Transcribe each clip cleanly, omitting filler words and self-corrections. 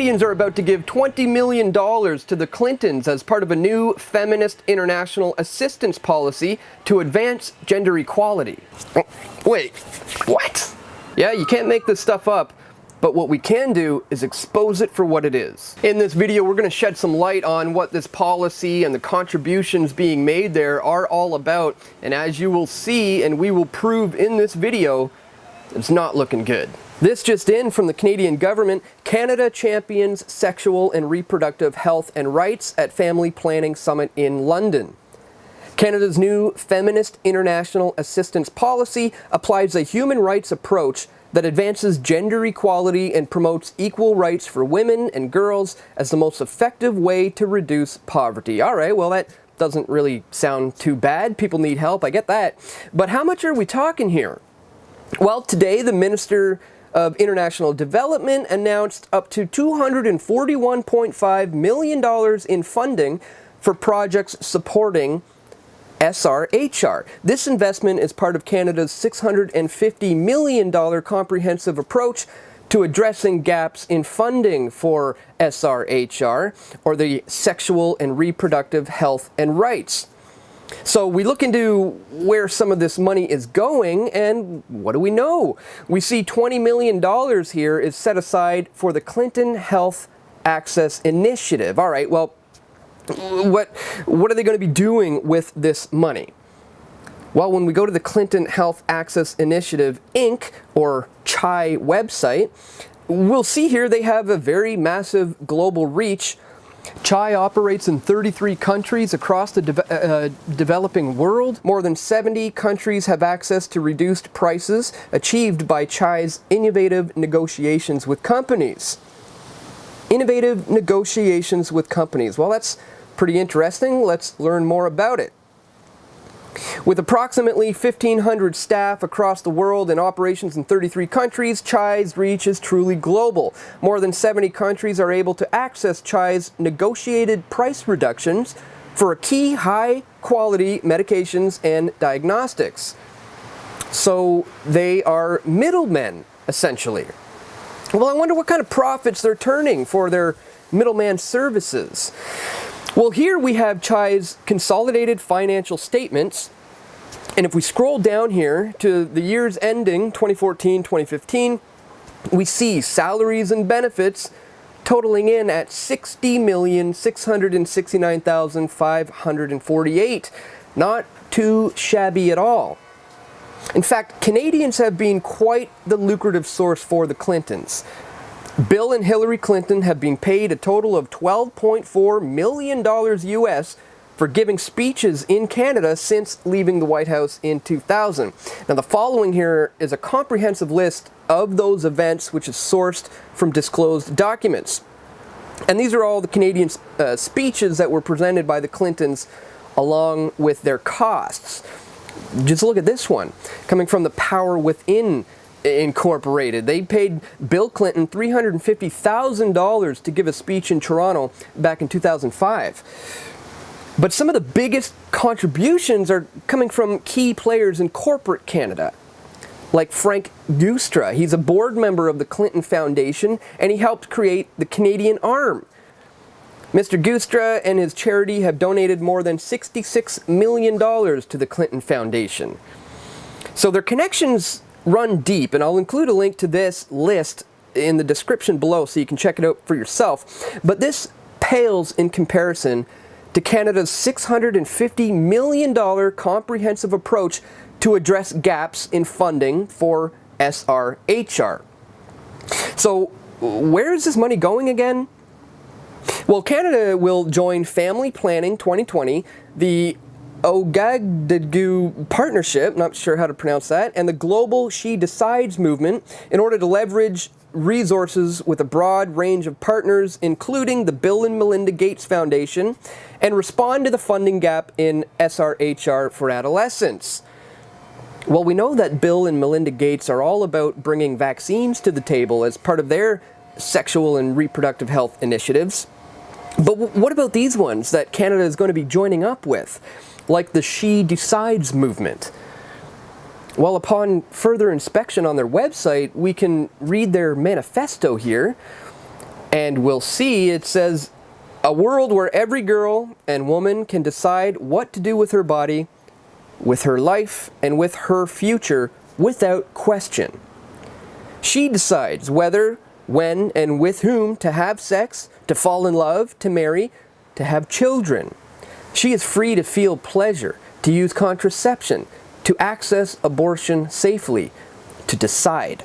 Canadians are about to give $20 million to the Clintons as part of a new Feminist International Assistance Policy to advance gender equality. Wait, what? Yeah, you can't make this stuff up, but what we can do is expose it for what it is. In this video, we're going to shed some light on what this policy and the contributions being made there are all about, and as you will see, and we will prove in this video, it's not looking good. This just in from the Canadian government: Canada champions sexual and reproductive health and rights at Family Planning Summit in London. Canada's new Feminist International Assistance Policy applies a human rights approach that advances gender equality and promotes equal rights for women and girls as the most effective way to reduce poverty. All right, well, that doesn't really sound too bad. People need help, I get that. But how much are we talking here? Well, today the Minister of International Development announced up to $241.5 million in funding for projects supporting SRHR. This investment is part of Canada's $650 million comprehensive approach to addressing gaps in funding for SRHR, or the Sexual and Reproductive Health and Rights. So we look into where some of this money is going, and what do we know? We see $20 million here is set aside for the Clinton Health Access Initiative. All right, well, what are they going to be doing with this money? Well, when we go to the Clinton Health Access Initiative Inc., or CHI website, we'll see here they have a very massive global reach. CHI operates in 33 countries across the developing world. More than 70 countries have access to reduced prices achieved by CHI's innovative negotiations with companies. Innovative negotiations with companies. Well, that's pretty interesting. Let's learn more about it. With approximately 1,500 staff across the world and operations in 33 countries, CHI's reach is truly global. More than 70 countries are able to access CHI's negotiated price reductions for key high-quality medications and diagnostics. So they are middlemen, essentially. Well, I wonder what kind of profits they're turning for their middleman services. Well, here we have CHI's consolidated financial statements, and if we scroll down here to the years ending 2014-2015, we see salaries and benefits totaling in at $60,669,548. Not too shabby at all. In fact, Canadians have been quite the lucrative source for the Clintons. Bill and Hillary Clinton have been paid a total of $12.4 million US for giving speeches in Canada since leaving the White House in 2000. Now, the following here is a comprehensive list of those events which is sourced from disclosed documents. And these are all the Canadian speeches that were presented by the Clintons along with their costs. Just look at this one, coming from the Power Within Incorporated. They paid Bill Clinton $350,000 to give a speech in Toronto back in 2005. But some of the biggest contributions are coming from key players in corporate Canada, like Frank Gustra. He's a board member of the Clinton Foundation, and he helped create the Canadian arm. Mr. Gustra and his charity have donated more than $66 million to the Clinton Foundation. So their connections run deep, and I'll include a link to this list in the description below so you can check it out for yourself. But this pales in comparison to Canada's $650 million comprehensive approach to address gaps in funding for SRHR. So where is this money going again? Well, Canada will join Family Planning 2020, the Ouagadougou Partnership, not sure how to pronounce that, and the Global She Decides movement in order to leverage resources with a broad range of partners, including the Bill and Melinda Gates Foundation, and respond to the funding gap in SRHR for adolescents. Well, we know that Bill and Melinda Gates are all about bringing vaccines to the table as part of their sexual and reproductive health initiatives. But what about these ones that Canada is going to be joining up with, like the She Decides movement? Well, upon further inspection on their website, we can read their manifesto here. And we'll see, it says, a world where every girl and woman can decide what to do with her body, with her life, and with her future without question. She decides whether, when, and with whom to have sex, to fall in love, to marry, to have children. She is free to feel pleasure, to use contraception, to access abortion safely, to decide.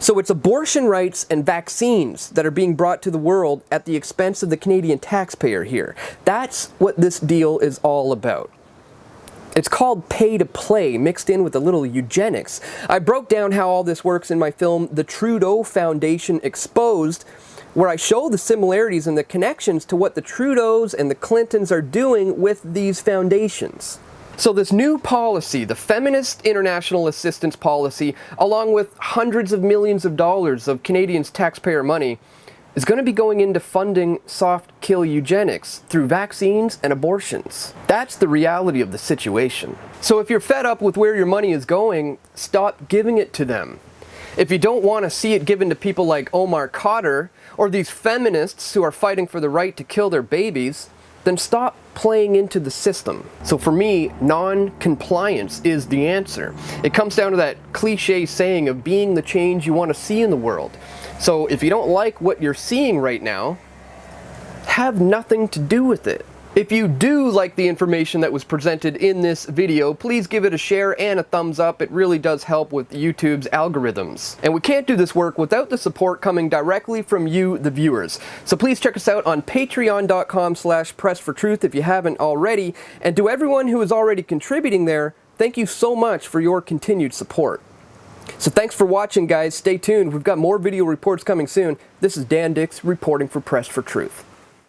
So it's abortion rights and vaccines that are being brought to the world at the expense of the Canadian taxpayer here. That's what this deal is all about. It's called pay to play, mixed in with a little eugenics. I broke down how all this works in my film, The Trudeau Foundation Exposed, where I show the similarities and the connections to what the Trudeaus and the Clintons are doing with these foundations. So this new policy, the Feminist International Assistance Policy, along with hundreds of millions of dollars of Canadians' taxpayer money, is going to be going into funding soft-kill eugenics through vaccines and abortions. That's the reality of the situation. So if you're fed up with where your money is going, stop giving it to them. If you don't want to see it given to people like Omar Khadr, or these feminists who are fighting for the right to kill their babies, then stop playing into the system. So for me, non-compliance is the answer. It comes down to that cliche saying of being the change you want to see in the world. So if you don't like what you're seeing right now, have nothing to do with it. If you do like the information that was presented in this video, please give it a share and a thumbs up. It really does help with YouTube's algorithms. And we can't do this work without the support coming directly from you, the viewers. So please check us out on patreon.com/pressfortruth if you haven't already. And to everyone who is already contributing there, thank you so much for your continued support. So thanks for watching, guys. Stay tuned. We've got more video reports coming soon. This is Dan Dix reporting for Press for Truth.